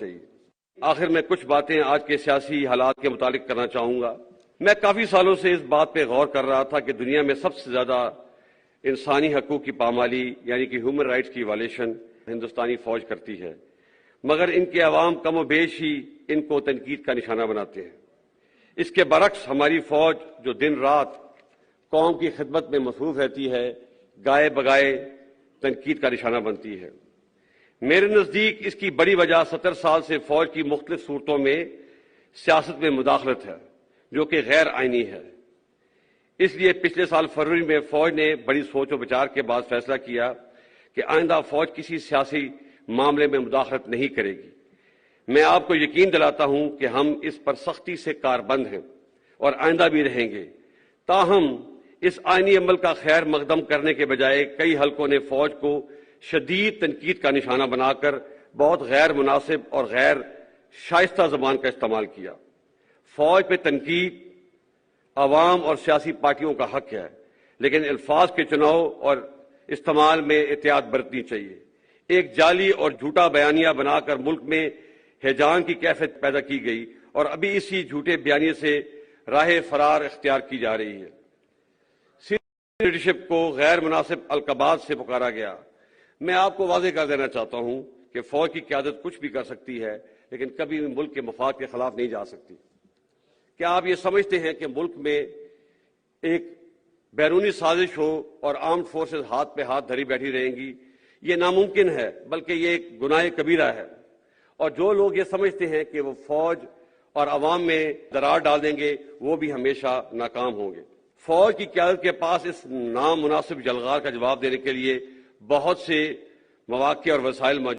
چاہیے۔ آخر میں کچھ باتیں آج کے سیاسی حالات کے متعلق کرنا چاہوں گا۔ میں کافی سالوں سے اس بات پہ غور کر رہا تھا کہ دنیا میں سب سے زیادہ انسانی حقوق کی پامالی یعنی کہ ہیومن رائٹس کی وائلیشن ہندوستانی فوج کرتی ہے، مگر ان کے عوام کم و بیش ہی ان کو تنقید کا نشانہ بناتے ہیں۔ اس کے برعکس ہماری فوج جو دن رات قوم کی خدمت میں مصروف رہتی ہے، گائے بگائے تنقید کا نشانہ بنتی ہے۔ میرے نزدیک اس کی بڑی وجہ 70 سال سے فوج کی مختلف صورتوں میں سیاست میں مداخلت ہے، جو کہ غیر آئینی ہے۔ اس لیے پچھلے سال فروری میں فوج نے بڑی سوچ و بچار کے بعد فیصلہ کیا کہ آئندہ فوج کسی سیاسی معاملے میں مداخلت نہیں کرے گی۔ میں آپ کو یقین دلاتا ہوں کہ ہم اس پر سختی سے کاربند ہیں اور آئندہ بھی رہیں گے۔ تاہم اس آئینی عمل کا خیر مقدم کرنے کے بجائے کئی حلقوں نے فوج کو شدید تنقید کا نشانہ بنا کر بہت غیر مناسب اور غیر شائستہ زبان کا استعمال کیا۔ فوج پہ تنقید عوام اور سیاسی پارٹیوں کا حق ہے، لیکن الفاظ کے چناؤ اور استعمال میں احتیاط برتنی چاہیے۔ ایک جعلی اور جھوٹا بیانیہ بنا کر ملک میں ہیجان کی کیفیت پیدا کی گئی اور ابھی اسی جھوٹے بیانیے سے راہ فرار اختیار کی جا رہی ہے۔ سینئر لیڈرشپ کو غیر مناسب القابات سے پکارا گیا۔ میں آپ کو واضح کر دینا چاہتا ہوں کہ فوج کی قیادت کچھ بھی کر سکتی ہے، لیکن کبھی بھی ملک کے مفاد کے خلاف نہیں جا سکتی۔ کیا آپ یہ سمجھتے ہیں کہ ملک میں ایک بیرونی سازش ہو اور آرمڈ فورسز ہاتھ پہ ہاتھ دھری بیٹھی رہیں گی؟ یہ ناممکن ہے، بلکہ یہ ایک گناہ کبیرہ ہے۔ اور جو لوگ یہ سمجھتے ہیں کہ وہ فوج اور عوام میں درار ڈال دیں گے، وہ بھی ہمیشہ ناکام ہوں گے۔ فوج کی قیادت کے پاس اس نامناسب جلغار کا جواب دینے کے لیے بہت سے مواقع اور وسائل موجود